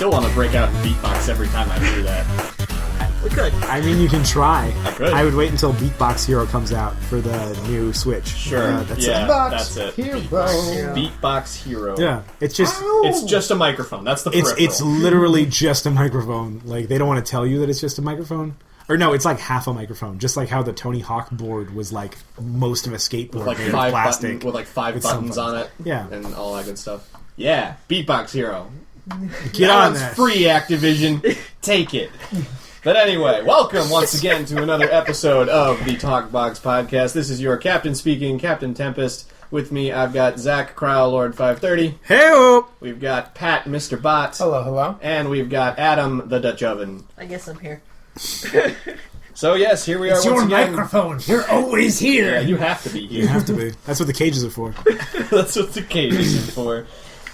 still want to break out and beatbox every time I do that. We could. I mean, you can try. I could. I would wait until Beatbox Hero comes out for the new Switch. Sure. That's yeah, it. that's it. Hero. Beatbox Hero. Yeah, it's just It's just a microphone. That's the peripheral. it's literally just a microphone. Like, they don't want to tell you that it's just a microphone. Or no, it's like half a microphone. Just like how the Tony Hawk board was like most of a skateboard with like made of five plastic. with like five with buttons some on it. Yeah. And all that good stuff. Yeah, Beatbox Hero. Get Now on it's that. free, Activision. Take it. But anyway, welcome once again to another episode of the Talkbox Podcast. This is your captain speaking, Captain Tempest. With me, I've got Zack, Crowell Lord 530. Hey-o! We've got Pat, Mr. Bot. Hello, hello. And we've got Adam, the Dutch Oven. I guess I'm here. So yes, here we are It's once your again. microphone. You're always here. Yeah, you have to be here. You have to be. That's what the cages are for. That's what the cage is for.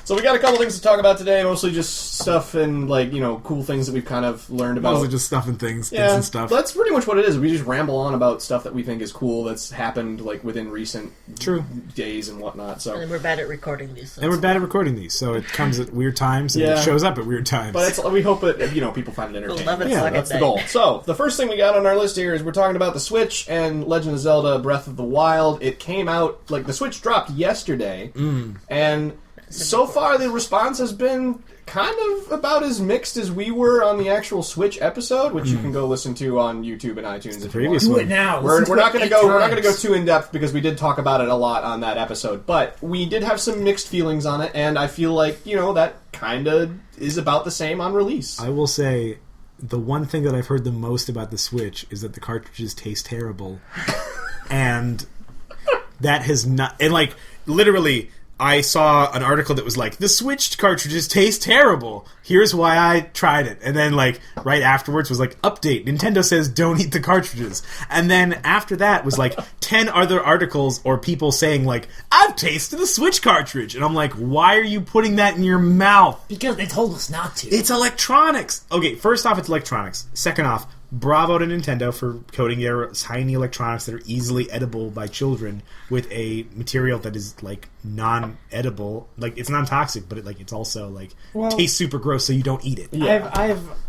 So we got a couple things to talk about today, mostly just stuff and, like, you know, cool things that we've kind of learned about. Mostly just stuff and things. Yeah, and stuff. that's pretty much what it is. We just ramble on about stuff that we think is cool that's happened, like, within recent days and whatnot. So, And then we're bad at recording these. And we're bad at recording these, so it comes at weird times and Yeah. it shows up at weird times. but we hope that, you know, people find it entertaining. 11 Yeah, o'clock That's at the night. goal. So, the first thing we got on our list here is we're talking about the Switch and Legend of Zelda Breath of the Wild. It came out, like, the Switch dropped yesterday, and so far the response has been kind of about as mixed as we were on the actual Switch episode, which you can go listen to on YouTube and iTunes if you want. previous Do one. it now. We're Listen not to going it to go. 8 We're not going to go times. too in depth because we did talk about it a lot on that episode. But we did have some mixed feelings on it, and I feel like that kind of is about the same on release. I will say, the one thing that I've heard the most about the Switch is that the cartridges taste terrible. And that has not... And, like, literally... I saw an article that was like, the Switch cartridges taste terrible. Here's why I tried it. And then, like, right afterwards was like, update. Nintendo says don't eat the cartridges. And then after that was like 10 other articles or people saying like, I've tasted the Switch cartridge. And I'm like, why are you putting that in your mouth? Because they told us not to. It's electronics. Okay, first off, it's electronics. Second off, bravo to Nintendo for coating their tiny electronics that are easily edible by children with a material that is, like, non-edible. Like, it's non-toxic, but it's also, like, tastes super gross, so you don't eat it. Yeah.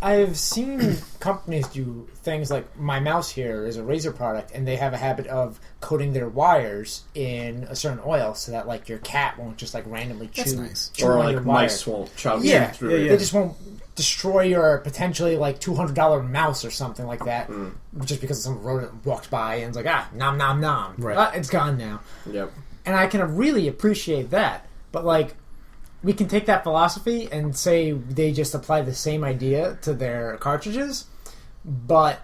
I've seen companies do things like my mouse here is a Razer product, and they have a habit of coating their wires in a certain oil so that, like, your cat won't just, like, randomly chew, That's nice. chew Or on like your wire. mice won't chop Yeah, through it. they just won't destroy your potentially like $200 mouse or something like that, just because some rodent walked by and it's like, nom nom nom, Right. it's gone now. Yep. And I can really appreciate that, but like, we can take that philosophy and say they just apply the same idea to their cartridges, but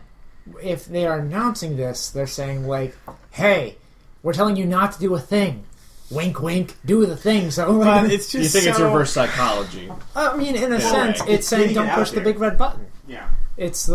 if they are announcing this, they're saying like, hey, we're telling you not to do a thing. Wink, wink, do the thing. So It's just You think it's so- reverse psychology? I mean, in a Yeah. sense, Right. it's saying Getting don't it out push the there. big red button. Yeah. It's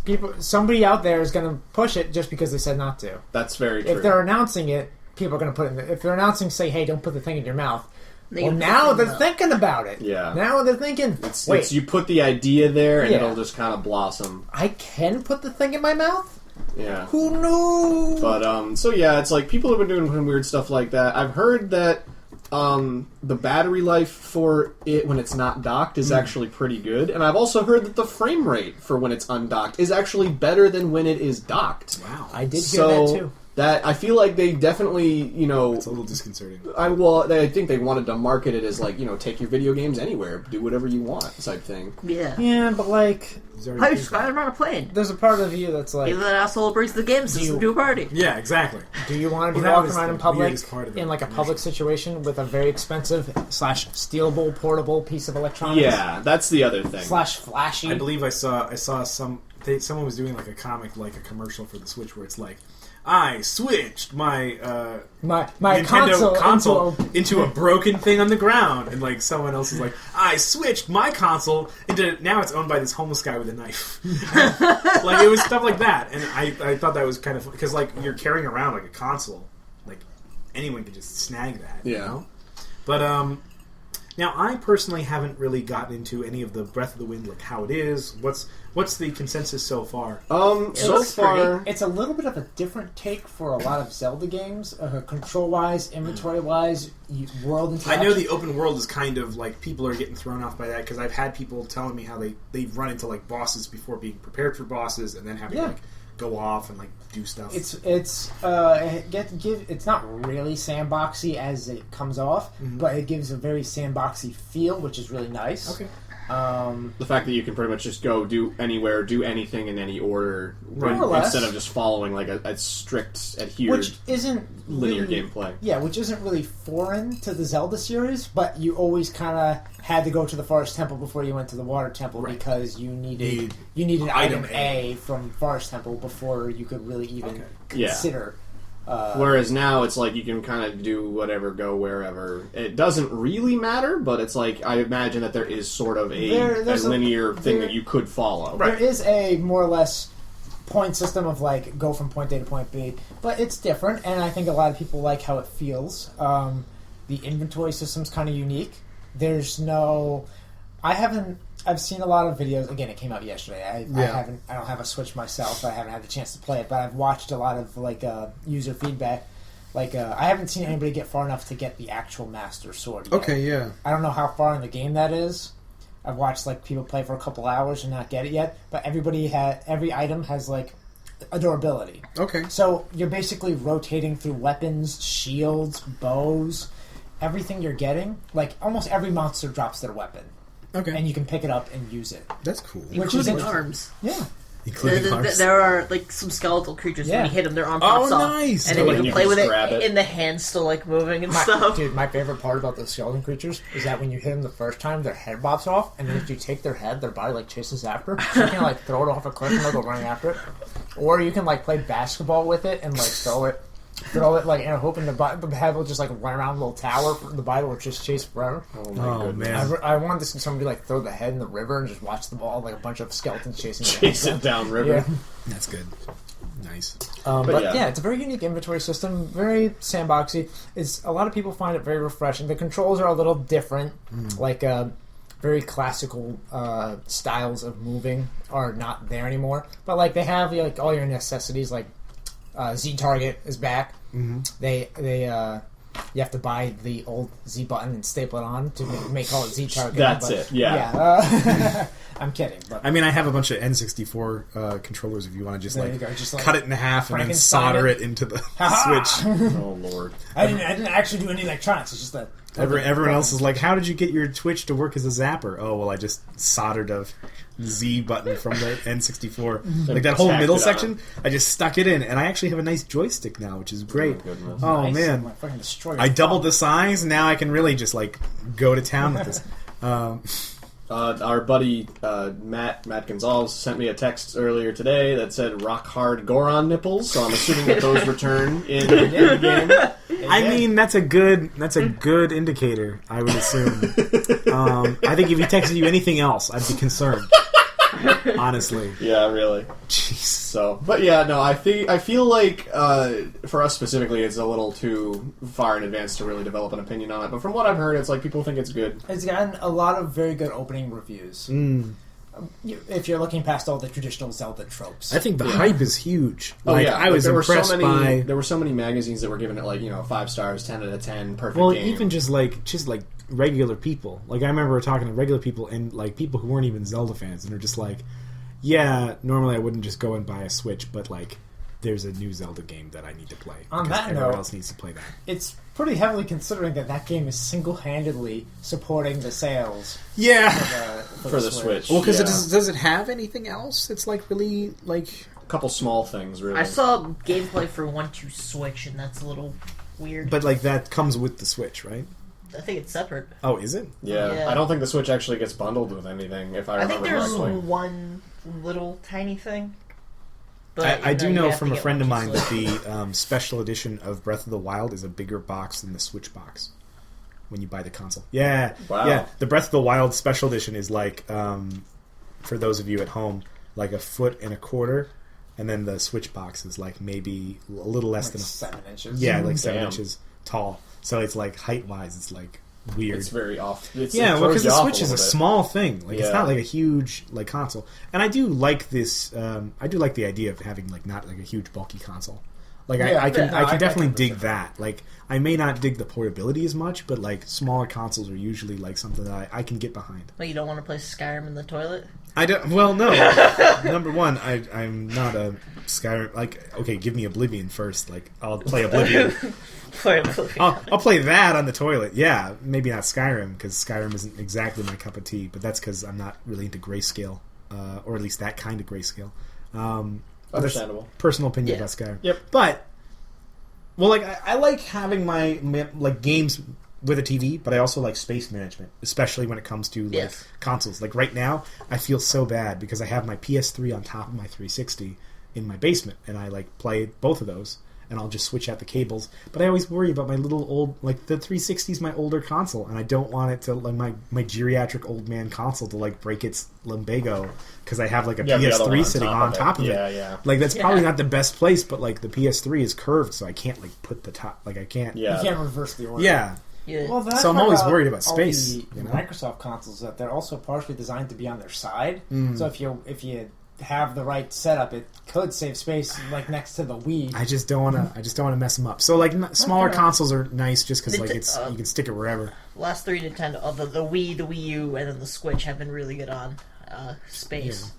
people. Somebody out there is going to push it just because they said not to. That's very true. If they're announcing it, people are going to put it in. If they're announcing, say, "Hey, don't put the thing in your mouth." They Well, can now put it in they're the mouth. thinking about it. Yeah. Now they're thinking. Wait, It's you put the idea there, and Yeah. it'll just kind of blossom. I can put the thing in my mouth. Yeah. Who knew? But so yeah, it's like people have been doing some weird stuff like that. I've heard that the battery life for it when it's not docked is actually pretty good, and I've also heard that the frame rate for when it's undocked is actually better than when it is docked. Wow. I did hear So that too. that I feel like they definitely, It's a little disconcerting. I think they wanted to market it as like, take your video games anywhere, do whatever you want type thing. Yeah. Yeah, but like, How you Skyrim on a plane? there's a part of you that's like, Either that asshole brings the game system to a party. Yeah, exactly. do you want to be Well, that walking was around the in public weirdest part of the in like a commission. public situation with a very expensive / stealable portable piece of electronics? Yeah, that's the other thing. / flashy. I believe I saw someone was doing like a comic, like a commercial for the Switch where it's like, I switched my my Nintendo console into a broken thing on the ground, and like someone else is like, I switched my console into, now it's owned by this homeless guy with a knife. Like, it was stuff like that, and I thought that was kind of fun because like you're carrying around like a console, like anyone can just snag that. Yeah. You know? But Now, I personally haven't really gotten into any of the Breath of the Wind, like how it is. What's the consensus so far? So far, It's a little bit of a different take for a lot of Zelda games, control-wise, inventory-wise, world interaction. I know the open world is kind of like people are getting thrown off by that because I've had people telling me how they've run into like bosses before being prepared for bosses and then having to like go off and like do stuff. It's not really sandboxy as it comes off, but it gives a very sandboxy feel, which is really nice. Okay. the fact that you can pretty much just go do anywhere, do anything in any order, More or less. instead of just following like a strict adhered Which isn't linear really, gameplay. Yeah, which isn't really foreign to the Zelda series, but you always kind of had to go to the Forest Temple before you went to the Water Temple because you needed item A from Forest Temple before you could really even consider. Whereas now it's like you can kind of do whatever, go wherever. It doesn't really matter, but it's like I imagine that there is sort of a linear thing that you could follow. There is a more or less point system of like go from point A to point B, but it's different, and I think a lot of people like how it feels. The inventory system's kind of unique. There's no... I've seen a lot of videos. Again, it came out yesterday. I don't have a Switch myself. I haven't had the chance to play it, but I've watched a lot of like user feedback. Like I haven't seen anybody get far enough to get the actual Master Sword yet. Okay, yeah. I don't know how far in the game that is. I've watched like people play for a couple hours and not get it yet. But every item has like a durability. Okay. So you're basically rotating through weapons, shields, bows, everything you're getting. Like almost every monster drops their weapon. Okay. And you can pick it up and use it. That's cool. Including arms. Yeah. Including arms. There are like some skeletal creatures. When you hit them, their arm pops off. Nice. And then you can play with it, it, and the hand's still like moving and stuff. Dude, my favorite part about the skeleton creatures is that when you hit them the first time, their head bops off, and then if you take their head, their body like chases after. So you can like throw it off a cliff and they'll go running after it. Or you can like play basketball with it and like throw it like in a hope, and the head will just like run around a little tower. The body will just chase forever. Oh my goodness. Man. I wanted to see somebody like throw the head in the river and just watch the ball, like a bunch of skeletons chasing Chase it down river. Yeah. That's good. Nice. But yeah, it's a very unique inventory system, very sandboxy. A lot of people find it very refreshing. The controls are a little different, like very classical styles of moving are not there anymore. But like they have like all your necessities, like Z Target is back. Mm-hmm. You have to buy the old Z button and staple it on to make all Z Target. That's it. Yeah. I'm kidding. But I mean, I have a bunch of N64 controllers if you want to just like like cut it in half and then solder it into the Switch. Oh Lord. I didn't actually do any electronics. It's just that Everyone else is like, how did you get your Twitch to work as a zapper? Oh, well, I just soldered a Z button from the N64. Like that whole middle section, I just stuck it in, and I actually have a nice joystick now, which is great. Oh, nice. man. Destroy I doubled the size, and now I can really just like go to town with this. Our buddy Matt Gonzalez sent me a text earlier today that said "rock hard Goron nipples," so I'm assuming that those return in the game. I mean, that's a good indicator, I would assume. I think if he texted you anything else, I'd be concerned. Honestly. Yeah, really. Jeez. So, but yeah, no, I feel like for us specifically, it's a little too far in advance to really develop an opinion on it. But from what I've heard, it's like people think it's good. It's gotten a lot of very good opening reviews. If you're looking past all the traditional Zelda tropes, I think the hype is huge. I like, was impressed by. There were so many magazines that were giving it 5 stars, 10 out of 10, perfect. Well, game. even just regular people. Like I remember talking to regular people and like people who weren't even Zelda fans, and they're just like, "Yeah, normally I wouldn't just go and buy a Switch, but like, there's a new Zelda game that I need to play. On that everyone note, else needs to play that." It's pretty heavily considering that game is single-handedly supporting the sales. Yeah, for the Switch. Well, because does it have anything else? It's like really like a couple small things. Really, I saw gameplay for 1-2 Switch, and that's a little weird. But like that comes with the Switch, right? I think it's separate. Oh, is it? Yeah. I don't think the Switch actually gets bundled with anything, if I remember think there's correctly. one little tiny thing. But, I do you know have from to a get friend of 1-2 mine that Switch. the special edition of Breath of the Wild is a bigger box than the Switch box when you buy the console. Yeah. Wow. Yeah. The Breath of the Wild special edition is like, for those of you at home, like 1.25 feet. And then the Switch box is like maybe a little less than 7 inches. Yeah, like 7 Damn. inches tall. So it's like height-wise, it's like weird. It's very off. It Well, throws because you the off Switch is a little bit. small thing. Like, it's Yeah. not like a huge like console. And I do like this. I do like the idea of having like not like a huge bulky console. Like Yeah, I can I definitely can dig appreciate that. Like I may not dig the portability as much, but like smaller consoles are usually like something that I can get behind. But you don't want to play Skyrim in the toilet? I don't. Well, no. Number one, I'm not a Skyrim. Like, okay, give me Oblivion first. Like, I'll play Oblivion. I'll play that on the toilet. Yeah, maybe not Skyrim because Skyrim isn't exactly my cup of tea. But that's because I'm not really into grayscale, or at least that kind of grayscale. Understandable. Personal opinion Yeah. about Skyrim. Yep. But well, like I like having my like games with a TV, but I also like space management, especially when it comes to like Yes. consoles. Like right now, I feel so bad because I have my PS3 on top of my 360 in my basement, and I like play both of those, and I'll just switch out the cables. But I always worry about my little old, like the 360 is my older console, and I don't want it to like my geriatric old man console to like break its lumbago because I have like a Yeah, the other one PS3 on sitting top on of it. top of Yeah, it. yeah. Like that's probably Yeah. not the best place, but like the PS3 is curved, so I can't like put the top. Like I can't. Yeah. You can't reverse the order. Yeah. Yeah. Well, that's So I'm part always worried about all space, The you know? Microsoft consoles that they're also partially designed to be on their side. So if you have the right setup, it could save space, like next to the Wii. I just don't want to mess them up. So like smaller fair. consoles are nice just because like Nint- it's you can stick it wherever. Last three Nintendo, the Wii, the Wii U, and then the Switch have been really good on space.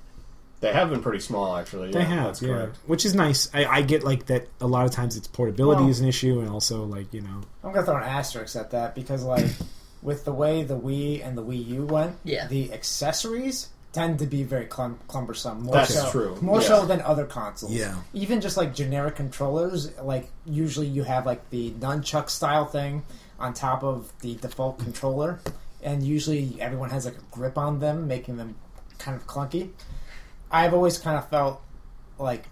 They have been pretty small, actually. They Yeah, have, that's yeah, correct. which is nice. I get like that a lot of times it's portability Well- is an issue, and also like I'm gonna throw an asterisk at that because, like, with the way the Wii and the Wii U went, Yeah. the accessories tend to be very cumbersome. More That's so, true. More Yeah. so than other consoles. Yeah. Even just like generic controllers, like usually you have like the nunchuck style thing on top of the default controller, and usually everyone has like a grip on them, making them kind of clunky. I've always kind of felt like,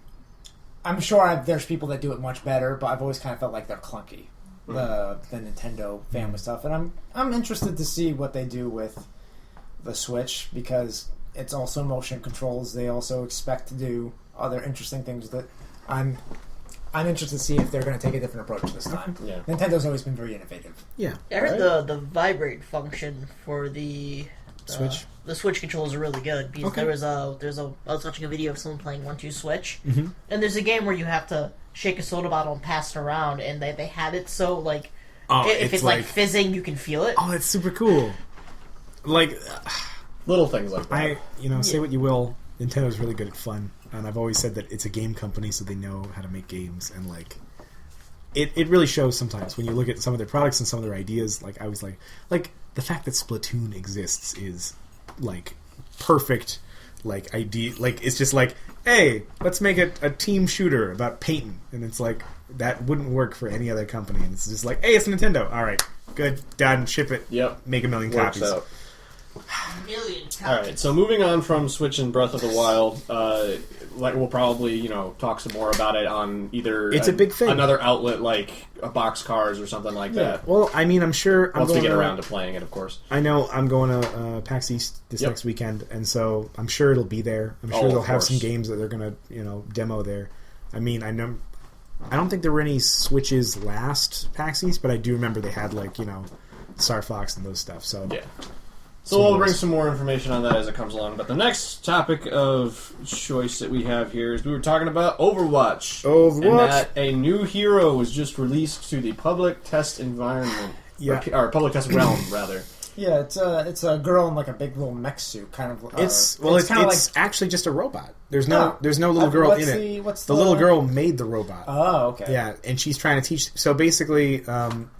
I'm sure there's people that do it much better, but I've always kind of felt like they're clunky. The Nintendo family stuff, and I'm interested to see what they do with the Switch because it's also motion controls. They also expect to do other interesting things that I'm interested to see if they're going to take a different approach this time. Yeah. Nintendo's always been very innovative. yeah, I heard Right. the vibrate function for the Switch? The Switch controls are really good because Okay. I was watching a video of someone playing 1-2 Switch, Mhm. and there's a game where you have to shake a soda bottle and pass it around, and they had it so like if it's like fizzing, you can feel it. oh, that's super cool. Like Little things like that. say what you will, Nintendo's really good at fun, and I've always said that it's a game company, so they know how to make games, and like it really shows sometimes when you look at some of their products and some of their ideas. Like I was like the fact that Splatoon exists is like perfect. Like idea, like it's just like, hey, let's make a team shooter about painting, and it's like that wouldn't work for any other company. And it's just like, hey, it's Nintendo. All right, good, done, ship it. Yep. Make a million Works copies. out. Million All right, so moving on from Switch and Breath of the Wild, like we'll probably talk some more about it on either It's a big thing. another outlet like a Boxcars or something like that. Well, I mean, I'm sure Once we get around to playing it, of course. I know I'm going to PAX East this Yep. next weekend, and so I'm sure it'll be there. I'm sure Oh, they'll of have course. some games that they're going to demo there. I mean, I don't think there were any Switches last PAX East, but I do remember they had Star Fox and those stuff. So Yeah. So we'll bring some more information on that as it comes along. But the next topic of choice that we have here is we were talking about Overwatch. Overwatch. And that a new hero was just released to the public test environment. Yeah. Or public test realm, rather. Yeah, it's a girl in like a big little mech suit, kind of. It's kind of it's actually just a robot. There's no little girl what's in the- it. what's the the- little girl made the robot. Oh, okay. Yeah, and she's trying to teach. So basically,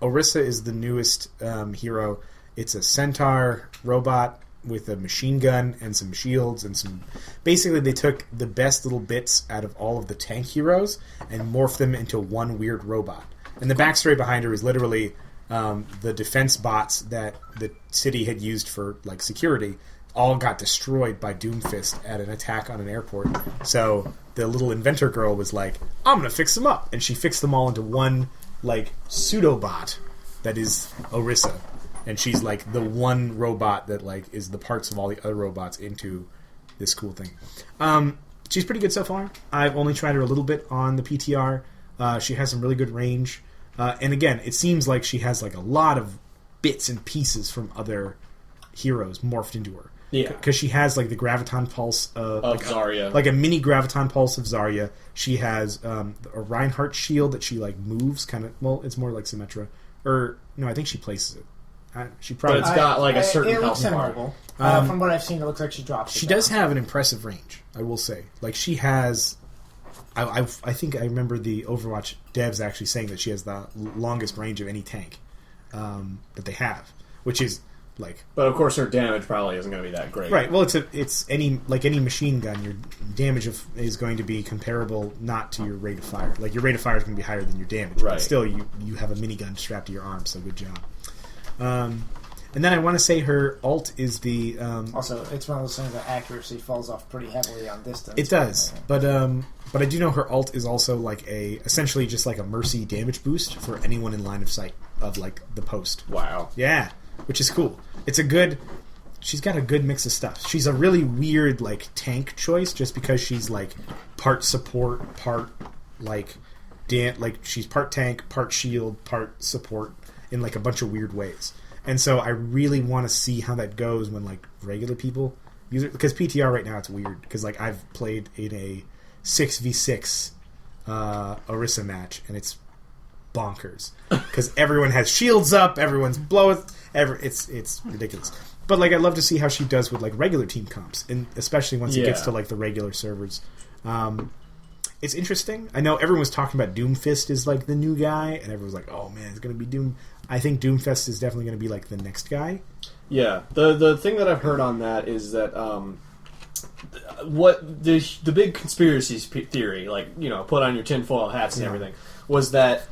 Orisa is the newest hero. It's a centaur robot with a machine gun and some shields and some. Basically, they took the best little bits out of all of the tank heroes and morphed them into one weird robot. And the backstory behind her is literally the defense bots that the city had used for like security all got destroyed by Doomfist at an attack on an airport. So the little inventor girl was like, I'm going to fix them up. And she fixed them all into one, like, pseudo-bot that is Orisa. And she's, like, the one robot that, like, is the parts of all the other robots into this cool thing. She's pretty good so far. I've only tried her a little bit on the PTR. She has some really good range. And again, it seems like she has, like, a lot of bits and pieces from other heroes morphed into her. Yeah. Because she has, like, the graviton pulse of Zarya. Like a mini graviton pulse of Zarya. She has a Reinhardt shield that she, like, moves kind of... Well, it's more like Symmetra. Or, no, I think she places it. She probably... But it's got, like, a certain it looks health bar. admirable. From what I've seen, it looks like she drops it She down. does have an impressive range, I will say. Like, she has... I think I remember the Overwatch devs actually saying that she has the longest range of any tank that they have, which is... Like, but of course, her damage probably isn't going to be that great. Right. Well, it's any machine gun. Your damage is going to be comparable not to your rate of fire. Like your rate of fire is going to be higher than your damage. Right. But still, you have a minigun strapped to your arm. So good job. And then I want to say her ult is the. Also, it's one of those things that accuracy falls off pretty heavily on distance. It does, but I do know her ult is also like essentially just like a mercy damage boost for anyone in line of sight of like the post. Wow. Yeah. Which is cool. She's got a good mix of stuff. She's a really weird, like, tank choice just because she's, like, part support, part, like, she's part tank, part shield, part support in, like, a bunch of weird ways. And so I really want to see how that goes when, like, regular people use it. Because PTR right now, it's weird. Because, like, I've played in a 6v6 Orisa match, and it's bonkers because everyone has shields up, everyone's blowing. It's ridiculous. But like, I'd love to see how she does with like regular team comps, and especially once it gets to like the regular servers. It's interesting. I know everyone was talking about Doomfist is like the new guy, and everyone's like, "Oh man, it's going to be Doom." I think Doomfist is definitely going to be like the next guy. Yeah, the thing that I've heard on that is that what the big conspiracy theory, like put on your tinfoil hats and everything, was that.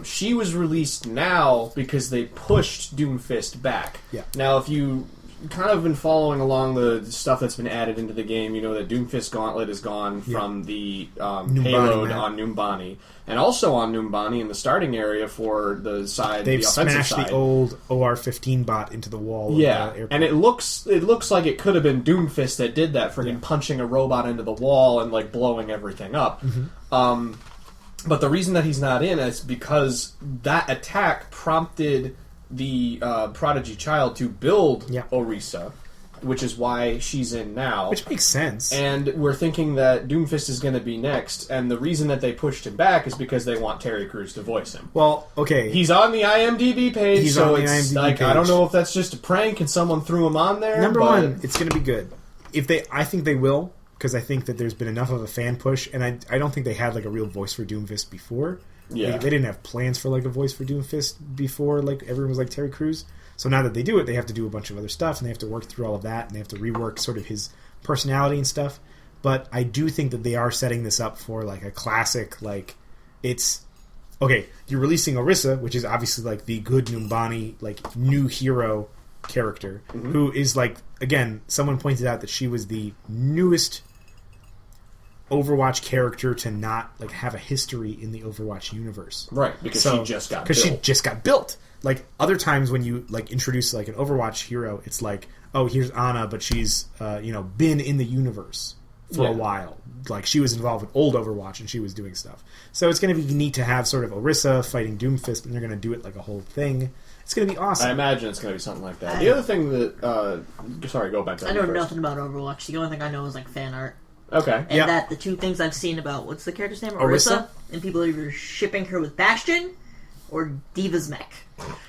She was released now because they pushed Doomfist back. Yeah. Now, if you kind of been following along the stuff that's been added into the game, you know that Doomfist Gauntlet is gone from the payload on Numbani. And also on Numbani in the starting area for the side, They've the offensive smashed side. the old OR-15 bot into the wall. Yeah, of the and it looks like it could have been Doomfist that did that, freaking punching a robot into the wall and like blowing everything up. Mm-hmm. But the reason that he's not in is because that attack prompted the Prodigy Child to build Orisa, which is why she's in now. Which makes sense. And we're thinking that Doomfist is going to be next, and the reason that they pushed him back is because they want Terry Crews to voice him. Well, okay. He's on the IMDb page, He's so on the it's IMDb like, page. I don't know if that's just a prank and someone threw him on there. Number one, it's going to be good. I think they will. Because I think that there's been enough of a fan push, and I don't think they had like a real voice for Doomfist before. Yeah, they didn't have plans for like a voice for Doomfist before. Like everyone was like Terry Crews. So now that they do it, they have to do a bunch of other stuff, and they have to work through all of that, and they have to rework sort of his personality and stuff. But I do think that they are setting this up for like a classic. Like it's okay. You're releasing Orisa, which is obviously like the good Numbani, like new hero character, who is like, again, someone pointed out that she was the newest Overwatch character to not like have a history in the Overwatch universe, right? Because she just got built. Like other times when you like introduce like an Overwatch hero, it's like, oh, here's Ana, but she's been in the universe for a while. Like she was involved with old Overwatch and she was doing stuff. So it's going to be neat to have sort of Orisa fighting Doomfist, and they're going to do it like a whole thing. It's going to be awesome. I imagine it's going to be something like that. The other thing that sorry, go back to that. I know first. nothing about Overwatch. The only thing I know is like fan art. Okay. And that the two things I've seen about, what's the character's name? Orisa? And people are either shipping her with Bastion or Diva's mech.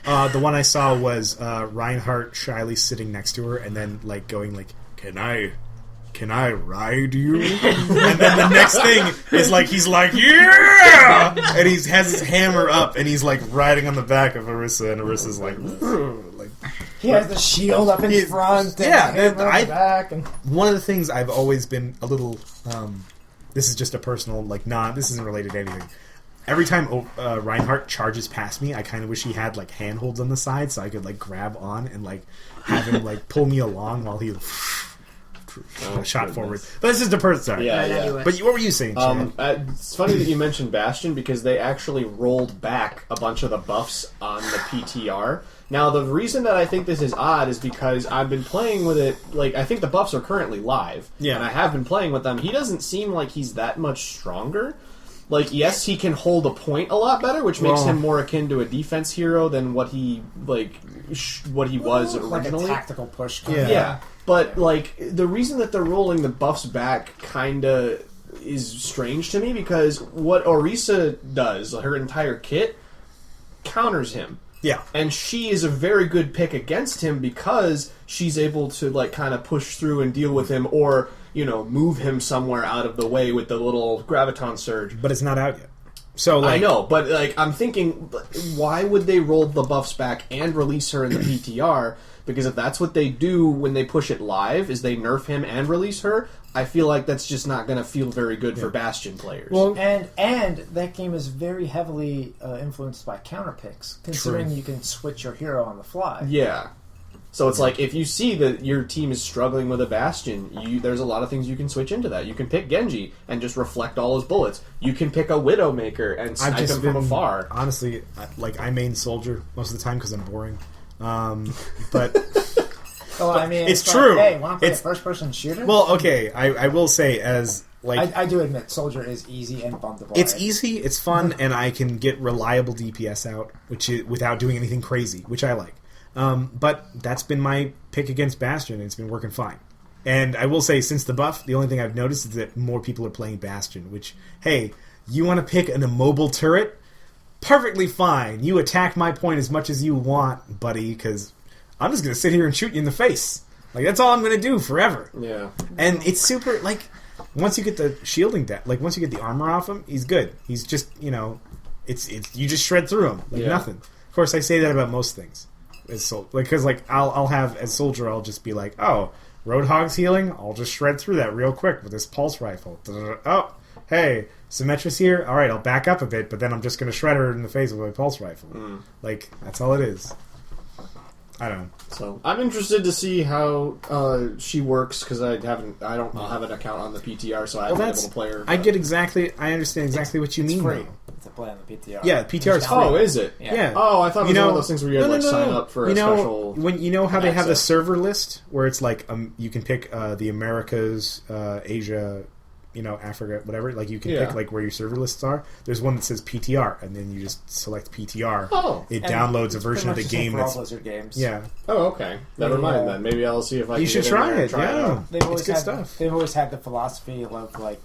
The one I saw was Reinhardt shyly sitting next to her and then like going like, Can I ride you? And then the next thing is like he's like, yeah! And he has his hammer up and he's like riding on the back of Orisa, and Orisa's like he has the shield up in front, and the hammer on the back. And one of the things I've always been a little this is just a personal this isn't related to anything. Every time Reinhardt charges past me, I kind of wish he had like handholds on the side so I could like grab on and like have him like pull me along while he shot forward. But this is the person. Sorry. Yeah. But what were you saying, Chad? It's funny that you mentioned Bastion because they actually rolled back a bunch of the buffs on the PTR. Now, the reason that I think this is odd is because I've been playing with it. Like, I think the buffs are currently live. Yeah. And I have been playing with them. He doesn't seem like he's that much stronger. Like, yes, he can hold a point a lot better, which makes him more akin to a defense hero than what he was originally. Like a tactical push. Yeah. But, like, the reason that they're rolling the buffs back kind of is strange to me, because what Orisa does, her entire kit, counters him. Yeah. And she is a very good pick against him because she's able to, like, kind of push through and deal with him, or, you know, move him somewhere out of the way with the little graviton surge. But it's not out yet. So, like, I know, but, like, I'm thinking, why would they roll the buffs back and release her in the PTR? Because if that's what they do when they push it live, is they nerf him and release her, I feel like that's just not going to feel very good for Bastion players. Well, and that game is very heavily influenced by counter picks, considering you can switch your hero on the fly. Yeah. So it's like, if you see that your team is struggling with a Bastion, there's a lot of things you can switch into that. You can pick Genji and just reflect all his bullets. You can pick a Widowmaker and snipe him from afar. Honestly, like, I main Soldier most of the time because I'm boring. But... Well, I mean, it's true. Like, hey, want to play a first-person shooter? Well, okay, I will say, as like I do admit, Soldier is easy and fun to play. It's easy, it's fun, and I can get reliable DPS out, without doing anything crazy, which I like. But that's been my pick against Bastion, and it's been working fine. And I will say, since the buff, the only thing I've noticed is that more people are playing Bastion. Which, hey, you want to pick an immobile turret? Perfectly fine. You attack my point as much as you want, buddy, because I'm just going to sit here and shoot you in the face. Like, that's all I'm going to do forever. Yeah. And it's super, like, once you get the shielding down, like, once you get the armor off him, he's good. He's just, you know, it's you just shred through him. Like, nothing. Of course, I say that about most things. Because, like, I'll have, as Soldier, I'll just be like, oh, Roadhog's healing? I'll just shred through that real quick with this pulse rifle. Oh, hey, Symmetra's here? Alright, I'll back up a bit, but then I'm just going to shred her in the face with my pulse rifle. Like, that's all it is. I don't know. So I'm interested to see how she works, because I don't have an account on the PTR, so I haven't been able to play her. I understand exactly what you mean. Free though. to play on the PTR. Yeah, PTR is free. Oh, is it? Yeah. Oh, I thought it was one of those things where you had to sign up for a special. When you know how they have the server list where it's like you can pick the Americas, Asia, you know, Africa, whatever. Like, you can pick like where your server lists are. There's one that says PTR, and then you just select PTR. Oh, it downloads a version of the game. That's Blizzard games. Yeah. Oh, okay. Never mind then. Maybe I'll see if I. You can should get try in there it. and try it Yeah, out. They've always it's good had stuff. They've always had the philosophy of like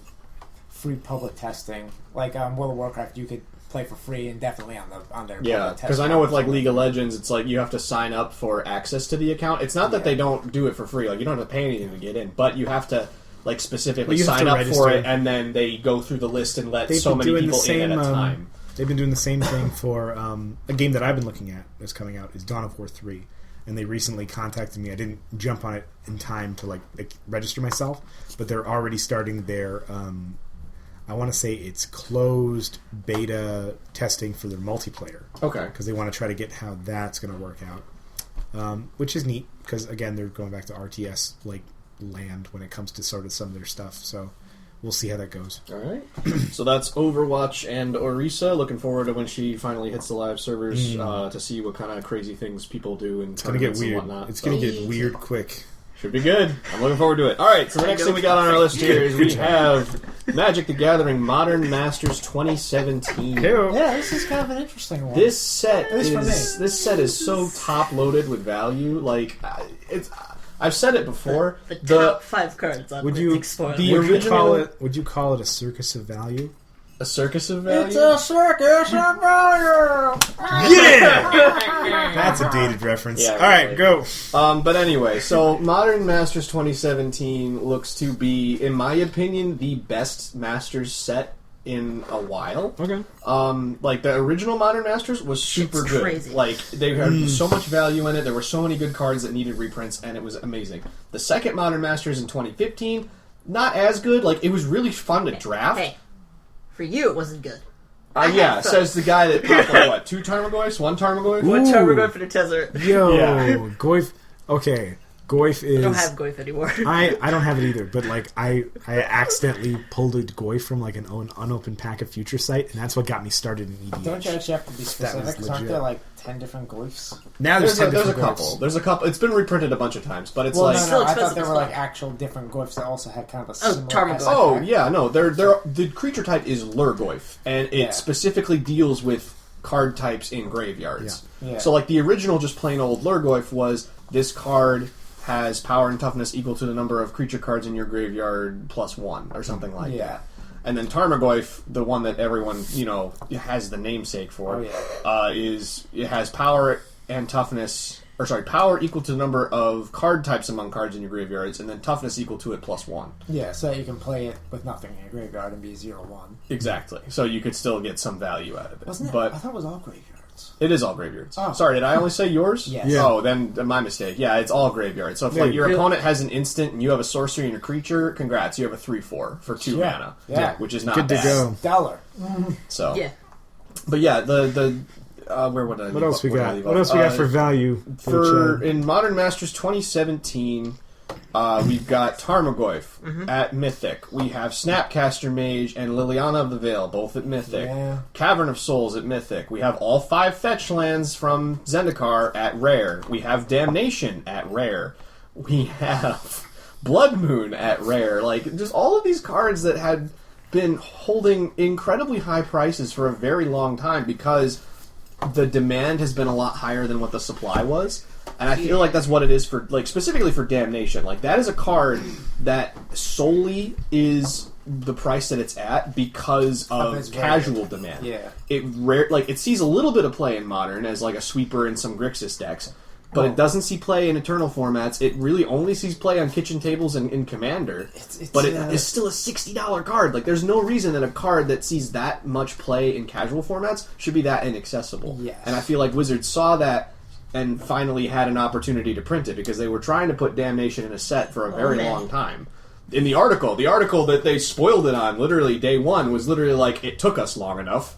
free public testing. Like World of Warcraft, you could play for free indefinitely on their Yeah, public test because I know with like forums. League of Legends, it's like you have to sign up for access to the account. It's not that they don't do it for free; like, you don't have to pay anything to get in, but you have to like specifically sign up for it, and then they go through the list and let so many people in at a time. They've been doing the same thing for a game that I've been looking at that's coming out is Dawn of War 3, and they recently contacted me. I didn't jump on it in time to like register myself, but they're already starting their I want to say it's closed beta testing for their multiplayer. Okay. Because they want to try to get how that's going to work out, which is neat because again they're going back to RTS like land when it comes to sort of some of their stuff. So we'll see how that goes. All right. So that's Overwatch and Orisa. Looking forward to when she finally hits the live servers to see what kind of crazy things people do and it's going to get weird. Whatnot. It's going to get weird quick. Should be good. I'm looking forward to it. All right, so the next thing we got on our list here is we have Magic the Gathering Modern Masters 2017. Yeah, this is kind of an interesting one. This set is so top loaded with value. Like, I've said it before. The top 5 cards on Mythic Spoiler. Would you call it a circus of value? A circus of value? It's a circus of value! Yeah! That's a dated reference. Yeah, Alright, go. But anyway, so Modern Masters 2017 looks to be, in my opinion, the best Masters set in a while. Okay. Like, the original Modern Masters was super good. Crazy. Like, they had so much value in it. There were so many good cards that needed reprints, and it was amazing. The second Modern Masters in 2015, not as good. Like, it was really fun to draft. Hey, for you, it wasn't good. Yeah, says the guy that popped like, what, 2 Tarmogoyfs? 1 Tarmogoyf? One Tarmogoyf for the Tezzeret. Yo, Yeah. Goyf. Okay, Goyf is. I don't have Goyf anymore. I don't have it either, but like I accidentally pulled a Goyf from like an unopened pack of Future Sight, and that's what got me started in EDH. Don't you actually have to be specific? Because aren't legit. there like 10 different glyphs? Now There's a different couple. glyphs. There's a couple. It's been reprinted a bunch of times, but it's Well, like... no, Still I thought expensive there as were fuck. like actual different glyphs that also had kind of a Oh, similar... Tarmogoyf. Oh, yeah, no. The creature type is Lurgoyf, and it specifically deals with card types in graveyards. Yeah. So, like, the original just plain old Lurgoyf was this card has power and toughness equal to the number of creature cards in your graveyard plus 1, or something like that. And then Tarmogoyf, the one that everyone, has the namesake for, is it has power and toughness, power equal to the number of card types among cards in your graveyards, and then toughness equal to it plus 1. Yeah, so that you can play it with nothing in your graveyard and be 0-1. Exactly. So you could still get some value out of it. Wasn't it? But I thought it was all graveyards. it is all graveyards. Oh. Sorry, did I only say yours? Yes. Yeah. Oh, then my mistake. Yeah, it's all graveyards. So if like your opponent has an instant and you have a sorcery and your creature, congrats, you have a 3/4 for 2 Yeah. mana. Yeah. Which is not Good to bad. go. Stellar. So Yeah. But yeah, the where would I? What else we where did I got? leave What off? else we got for value? For in Modern Masters 2017, we've got Tarmogoyf at Mythic. We have Snapcaster Mage and Liliana of the Veil, both at Mythic. Yeah. Cavern of Souls at Mythic. We have all 5 fetch lands from Zendikar at Rare. We have Damnation at Rare. We have Blood Moon at Rare. Like, just all of these cards that had been holding incredibly high prices for a very long time because the demand has been a lot higher than what the supply was. And I feel like that's what it is for, like, specifically for Damnation. Like, that is a card that solely is the price that it's at because of its casual demand. Yeah. It sees a little bit of play in Modern as, like, a sweeper in some Grixis decks. But it doesn't see play in Eternal formats. It really only sees play on kitchen tables and in Commander. But it is still a $60 card. Like, there's no reason that a card that sees that much play in casual formats should be that inaccessible. Yes. And I feel like Wizards saw that and finally had an opportunity to print it because they were trying to put Damnation in a set for a very long time. In the article that they spoiled it on, literally day one, was literally like, it took us long enough.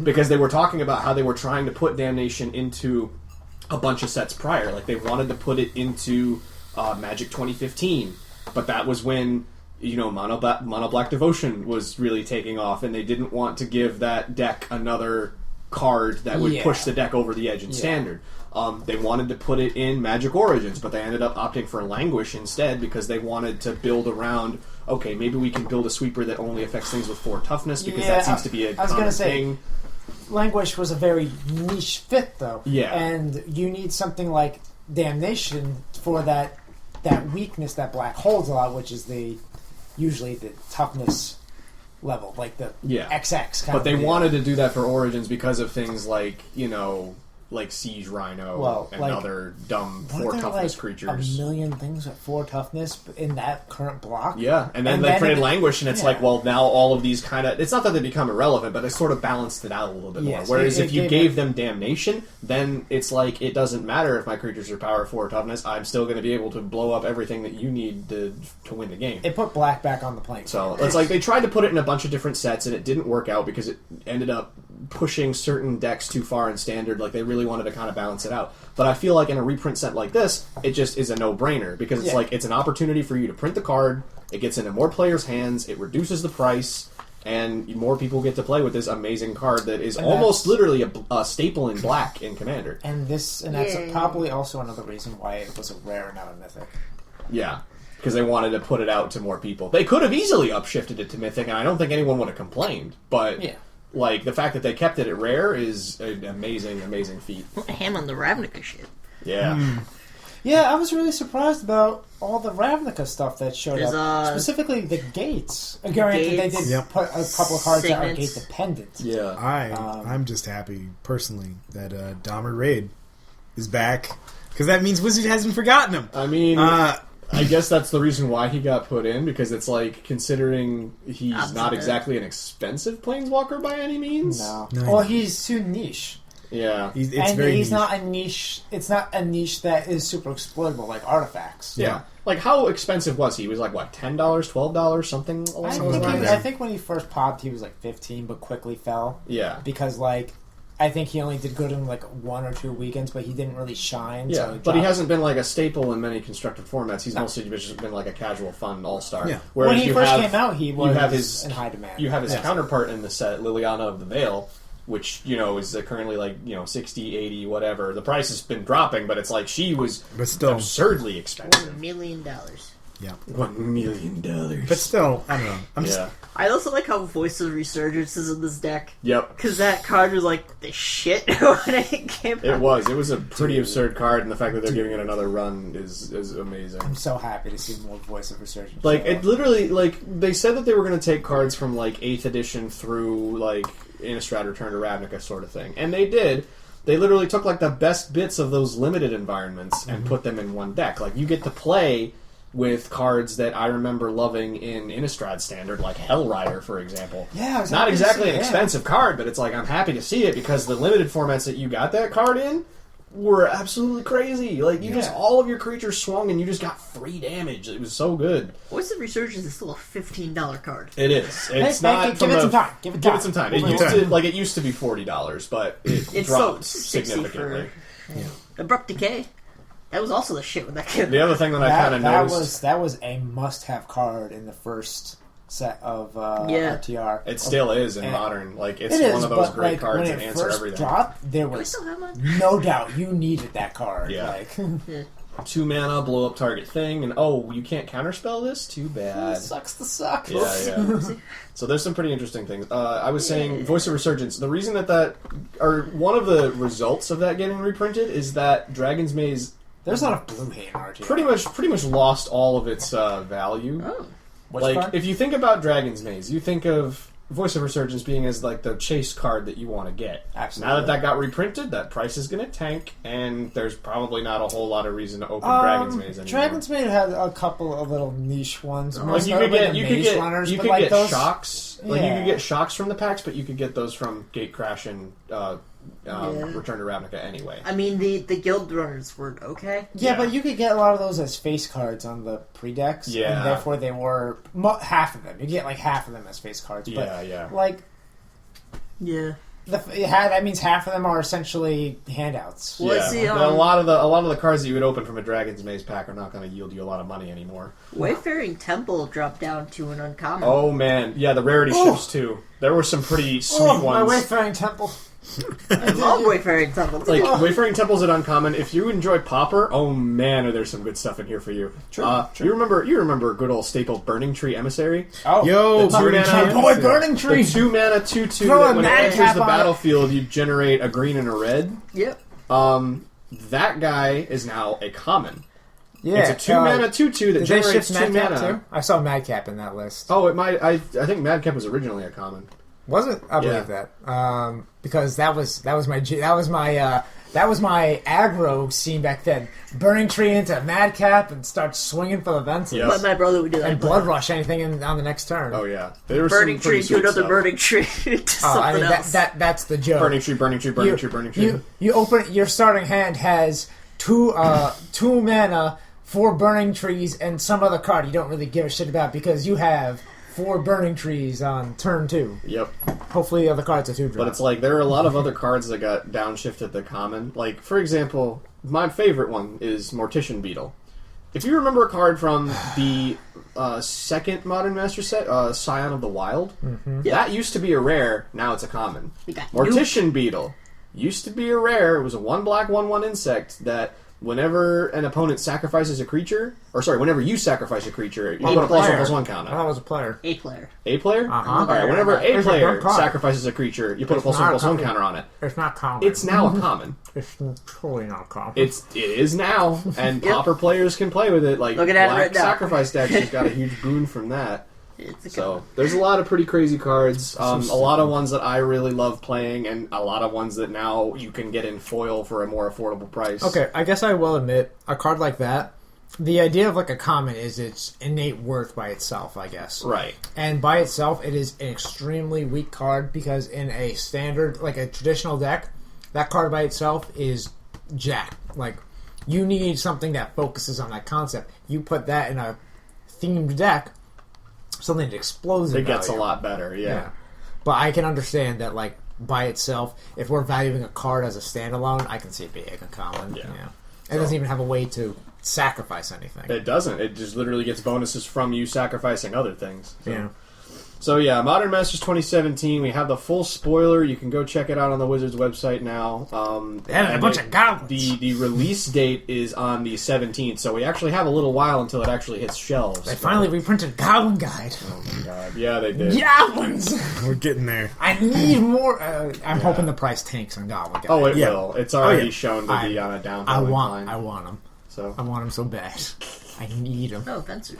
Because they were talking about how they were trying to put Damnation into a bunch of sets prior. Like, they wanted to put it into Magic 2015, but that was when, Mono Black Devotion was really taking off, and they didn't want to give that deck another card that would push the deck over the edge in Standard. They wanted to put it in Magic Origins, but they ended up opting for Languish instead because they wanted to build around, okay, maybe we can build a sweeper that only affects things with 4 toughness because that seems to be a common thing. Languish was a very niche fit, though. Yeah. And you need something like Damnation for that weakness that black holds a lot, which is usually the toughness level, like the XX kind But of they deal. wanted to do that for Origins because of things like, like Siege Rhino and other dumb 4 Weren't there, toughness like, creatures. a million things at 4 toughness in that current block? Yeah, and then they printed Languish, and it's like, well, now all of these kind of... It's not that they become irrelevant, but they sort of balanced it out a little bit more. Whereas if you gave them Damnation, then it's like, it doesn't matter if my creatures are power 4 toughness, I'm still going to be able to blow up everything that you need to win the game. It put black back on the plane. So it's like they tried to put it in a bunch of different sets, and it didn't work out because it ended up pushing certain decks too far in Standard. Like, they really wanted to kind of balance it out. But I feel like in a reprint set like this, it just is a no-brainer because it's like, it's an opportunity for you to print the card, it gets into more players' hands, it reduces the price, and more people get to play with this amazing card that is almost literally a staple in black in Commander. And that's probably also another reason why it was a rare and not a mythic. Yeah. Because they wanted to put it out to more people. They could have easily upshifted it to Mythic, and I don't think anyone would have complained. But like, the fact that they kept it at Rare is an amazing, amazing feat. Ham on the Ravnica shit. Yeah. Yeah, I was really surprised about all the Ravnica stuff that showed up. Specifically the gates. Granted, they did put a couple of cards that are gate dependent. Yeah. I'm just happy, personally, that Dahmer Raid is back. Because that means Wizard hasn't forgotten him. I mean... I guess that's the reason why he got put in, because it's like, considering he's not exactly an expensive planeswalker by any means. No. Well, he's too niche. Yeah. He's very niche. Not a niche. It's not a niche that is super exploitable like artifacts. Yeah. Like, how expensive was he? He was like, what, $10, $12, something along those lines? I think when he first popped, he was like 15, but quickly fell. Yeah. Because, like, I think he only did good in like 1 or 2 weekends, but he didn't really shine. Yeah, so but he hasn't been like a staple in many constructed formats. He's mostly just been like a casual, fun all-star. Yeah. Whereas when he first came out, he was you have his, in high demand. You have his counterpart in the set, Liliana of the Veil, which, is currently like, 60, 80, whatever. The price has been dropping, but it's like she was absurdly expensive. $1 million. Yeah. $1 million. But still, I don't know. I also like how Voice of Resurgence is in this deck. Yep. Because that card was like the shit when it came out. It was a pretty absurd card, and the fact that they're giving it another run is amazing. I'm so happy to see more Voice of Resurgence. Like, it literally, they said that they were going to take cards from, 8th edition through, Innistrad Return to Ravnica sort of thing. And they did. They literally took, the best bits of those limited environments and put them in one deck. You get to play with cards that I remember loving in Innistrad Standard, like Hellrider, for example. Yeah, it's not exactly an expensive card, but it's I'm happy to see it because the limited formats that you got that card in were absolutely crazy. Just all of your creatures swung and you just got 3 damage. It was so good. Voice of Resurgence is still a $15 card. It is. It's not. Give it some time. Give it some time. It used to be $40, but it dropped significantly. Abrupt Decay. That was also the shit when that came out. The other thing that I kind of noticed... That was a must-have card in the first set of RTR. It still is in Modern. It's one of those great cards that answer everything. Dropped, there was no doubt you needed that card. Yeah. 2 mana, blow up target thing, and you can't counterspell this? Too bad. Sucks to suck. Yeah. So there's some pretty interesting things. I was saying, Voice of Resurgence, the reason or one of the results of that getting reprinted is that Dragon's Maze... There's not a blue hand RTR. Pretty much lost all of its value. Oh. If you think about Dragon's Maze, you think of Voice of Resurgence being as the chase card that you want to get. Absolutely. Now that got reprinted, that price is going to tank, and there's probably not a whole lot of reason to open Dragon's Maze anymore. Dragon's Maze had a couple of little niche ones. You could get those... shocks. You could get shocks from the packs, but you could get those from Gatecrash and Return to Ravnica anyway. I mean, the Guild Runners were okay. Yeah, but you could get a lot of those as face cards on the pre-decks. Yeah. And therefore they were half of them. You get half of them as face cards. But, Yeah. That means half of them are essentially handouts. A lot of the cards that you would open from a Dragon's Maze pack are not going to yield you a lot of money anymore. Wayfaring Temple dropped down to an uncommon. Oh man, the rarity ships too. There were some pretty sweet ones. My Wayfaring Temple. I love Wayfaring Temple. Wayfaring Temple's an uncommon. If you enjoy Pauper, oh man, there's some good stuff in here for you. True. You remember good old staple Burning Tree Emissary? Oh, yo, Burning Tree. The 2 mana 2/2 that when it enters the battlefield, you generate a green and a red. Yep. That guy is now a common. Yeah, it's a 2 mana 2/2 that generates 2 mana. Too? I saw Madcap in that list. Oh, it might. I think Madcap was originally a common. Was it? I believe that because that was my aggro scene back then. Burning Tree into Madcap and start swinging for the Ventus. Yes. My brother would do that. And Blood Rush anything on the next turn. Oh yeah, there was Burning Tree to another stuff. Burning Tree to something else. That's the joke. Burning Tree. You open your starting hand has two mana, 4 Burning Trees, and some other card you don't really give a shit about because you have 4 Burning Trees on turn 2. Yep. Hopefully the other cards are 2-drop. But it's there are a lot of other cards that got downshifted to common. For example, my favorite one is Mortician Beetle. If you remember a card from the second Modern Master set, Scion of the Wild, that used to be a rare, now it's a common. Mortician Beetle used to be a rare, it was a 1 black 1/1 insect that whenever an opponent sacrifices a creature, whenever you sacrifice a creature, you put a +1/+1 counter. I thought it was a player. A player. A player? Uh-huh. Alright, whenever a player sacrifices a creature, you put a +1/+1 counter on it. It's not common. It's now a common. It's totally not common. It is now, and Pauper players can play with it. Look at that Black right now. Sacrifice decks just got a huge boon from that. There's a lot of pretty crazy cards. A lot of ones that I really love playing, and a lot of ones that now you can get in foil for a more affordable price. Okay, I guess I will admit, a card like that, the idea of a common is its innate worth by itself, I guess. Right. And by itself, it is an extremely weak card because in a standard, a traditional deck, that card by itself is jack. You need something that focuses on that concept. You put that in a themed deck, something that explodes in It gets value. a lot better, yeah. But I can understand that, by itself, if we're valuing a card as a standalone, I can see it being a common. Yeah. It doesn't even have a way to sacrifice anything. It doesn't. It just literally gets bonuses from you sacrificing other things. So. Yeah. So yeah, Modern Masters 2017. We have the full spoiler. You can go check it out on the Wizards website now. And a bunch of goblins. The release date is on the 17th, so we actually have a little while until it actually hits shelves. They finally reprinted Goblin Guide. Oh my god! Yeah, they did. Goblins. We're getting there. I need more. I'm hoping the price tanks on Goblin Guide. Oh, it will. It's already shown to I- be on a downhill I incline. want them. So I want them so bad. I need them. No offense.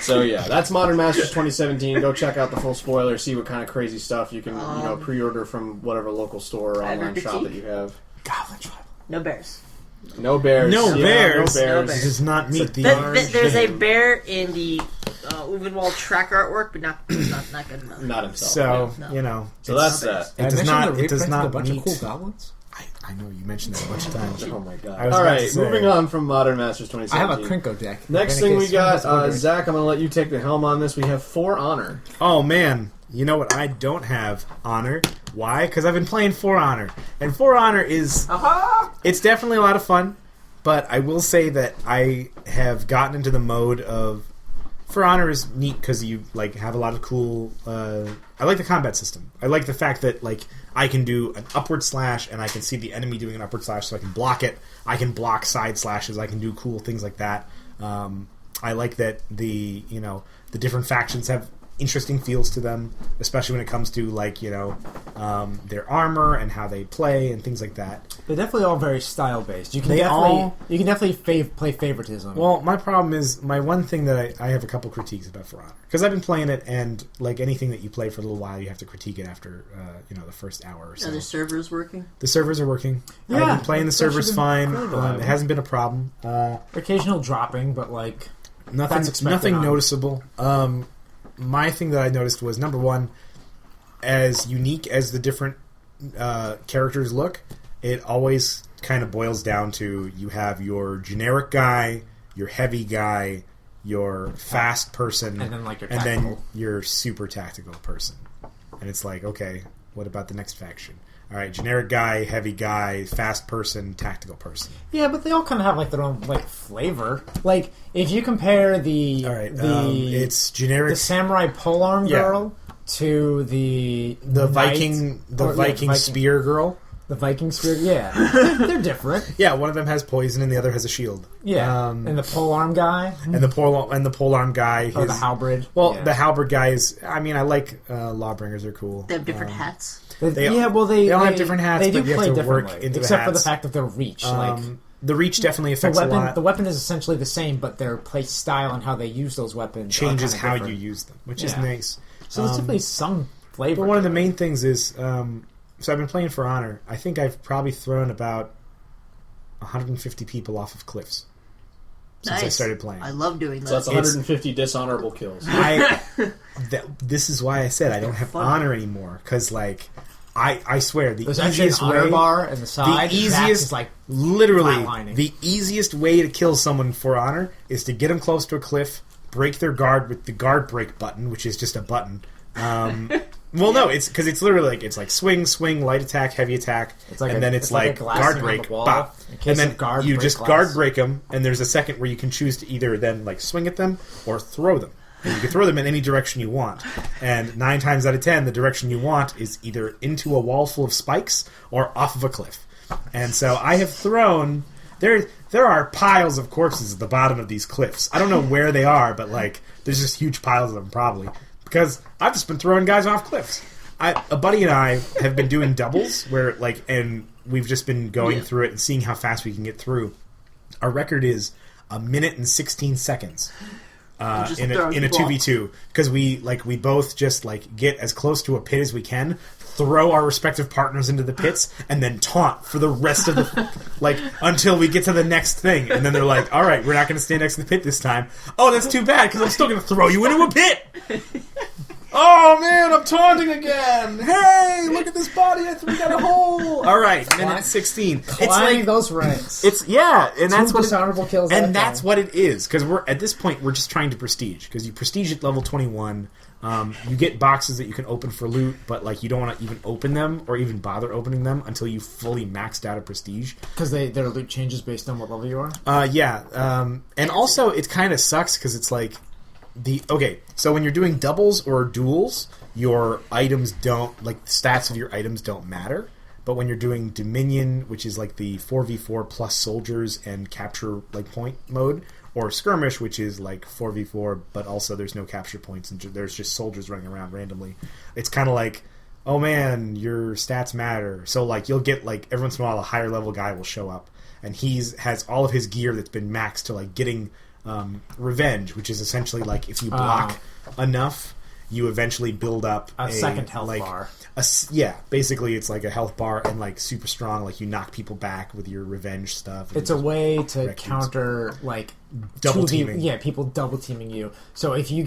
So yeah, that's Modern Masters 2017. Go check out the full spoiler. See what kind of crazy stuff you can pre-order from whatever local store or online shop that you have. Goblin Tribal. No bears. No bears. No bears. No bears. bears. Does not meet the There's a bear in the Uvenwald tracker artwork, but not good enough. Not himself. So No. you know. So that's that. It does not. It does a not bunch meet. of cool goblins. I know you mentioned that a bunch of times. Oh my god! I was All about right, to say. moving on from Modern Masters I 2017. have a Krinko deck. Next thing we got, Zach. I'm going to let you take the helm on this. We have For Honor. Oh man, you know what? I don't have Honor. Why? Because I've been playing For Honor, and For Honor is it's definitely a lot of fun. But I will say that I have gotten into the mode of For Honor is neat because you like have a lot of cool. I like the combat system. I like the fact that like I can do an upward slash and I can see the enemy doing an upward slash, so I can block it. I can block side slashes. I can do cool things like that. I like that the different factions have interesting feels to them, especially when it comes to like their armor and how they play and things like that. They're definitely all very style based. You can They definitely play favoritism. Well, my problem is my one thing that I have a couple critiques about For Honor because I've been playing it, and like anything that you play for a little while, you have to critique it after the first hour or so. Are the servers working? The servers are working. Yeah, I've been playing the it's servers actually fine. been good. It hasn't been a problem. Occasional dropping, but like Nothing expected on. noticeable. My thing that I noticed was, number one, as unique as the different characters look, it always kind of boils down to you have your generic guy, your heavy guy, your fast person, and then like your and then tactical. your super tactical person. And it's like, okay, what about the next faction? All right, generic guy, heavy guy, fast person, tactical person. Yeah, but they all kind of have like their own like flavor. Like if you compare the All right, it's the generic. samurai polearm Yeah. girl to the Viking, Viking spear girl. the Viking spear, yeah, they're different. Yeah, one of them has poison and the other has a shield. Yeah, and the polearm guy And the polearm guy. or the halberd. Well, yeah. the halberd guy is. I mean, I like lawbringers. They're cool. They have different hats. They yeah, well, they all have different hats, They do but you have play to work differently, into the except for the hats. fact that their reach, like The reach definitely the affects a weapon. lot. The weapon is essentially the same, but their play style and how they use those weapons Changes are how kinda you different. use them, which is Yeah. nice. So there's definitely some flavor. But one of to the it. main things is, so I've been playing For Honor. I think I've probably thrown about 150 people off of cliffs since I Nice. started playing. I love doing that. So that's 150 dishonorable kills. This is why I said I don't have Fun. honor anymore, because like I swear the There's actually an easiest honor way, bar in the side. the That easiest, is like literally flatlining. the easiest way to kill someone for honor is to get them close to a cliff, break their guard with the guard break button, which is just a button. Well, no, it's because it's literally like it's like swing, light attack, heavy attack, It's like and a- then it's it's like a like glass guard thing on break, the wall. bop. In case And then of guard you break just glass. guard break them, and there's a second where you can choose to either then like swing at them or throw them. And you can throw them in any direction you want. And 9 times out of 10, the direction you want is either into a wall full of spikes or off of a cliff. And so I have thrown... There are piles of corpses at the bottom of these cliffs. I don't know where they are, but like there's just huge piles of them probably. Because I've just been throwing guys off cliffs. A buddy and I have been doing doubles where like, and we've just been going through it and seeing how fast we can get through. Our record is 1 minute and 16 seconds. In a 2v2, because we both just like get as close to a pit as we can, throw our respective partners into the pits, and then taunt for the rest of the like until we get to the next thing, and then they're like, "All right, we're not going to stay next to the pit this time." Oh, that's too bad because I'm still going to throw you into a pit. Oh man, I'm taunting again! Hey, look at this body! We got a hole. All right, minute 16. It's climbing like those ranks. it's and that's what dishonorable kills. at a and that's time. what it is, because we're at this point we're just trying to prestige, because you prestige at level 21. You get boxes that you can open for loot, but like you don't want to even open them or even bother opening them until you fully maxed out a prestige. because their loot changes based on what level you are. And also it kind of sucks because it's like So when you're doing doubles or duels, your items don't the stats of your items don't matter. But when you're doing Dominion, which is like the 4v4 plus soldiers and capture point mode, or Skirmish, which is like 4v4, but also there's no capture points and there's just soldiers running around randomly. It's kind of like, oh man, your stats matter. So you'll get every once in a while a higher level guy will show up, and has all of his gear that's been maxed to getting revenge, which is essentially if you block enough, you eventually build up a second health bar. Basically it's like a health bar and super strong. You knock people back with your revenge stuff. It's a way to counter double teaming. Yeah, people double teaming you. So if you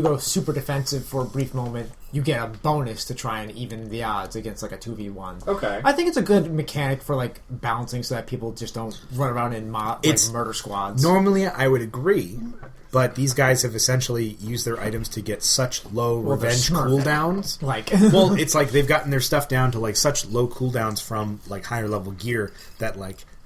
go super defensive for a brief moment, you get a bonus to try and even the odds against a 2v1. Okay, I think it's a good mechanic for balancing so that people just don't run around in murder squads. Normally, I would agree. But these guys have essentially used their items to get such low revenge cooldowns. Well, it's they've gotten their stuff down to such low cooldowns from higher level gear that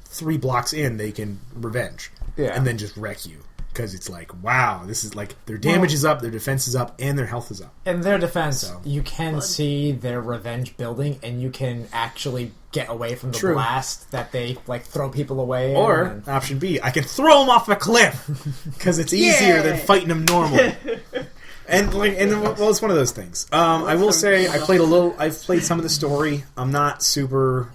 3 blocks in they can revenge, and then just wreck you because it's wow, this is their damage is up, their defense is up, and their health is up. In their defense, you can see their revenge building, and you can actually get away from the blast that they throw people away. Or option B, I can throw them off a cliff because it's easier than fighting them normal. And it's one of those things. I will say I've played some of the story. I'm not super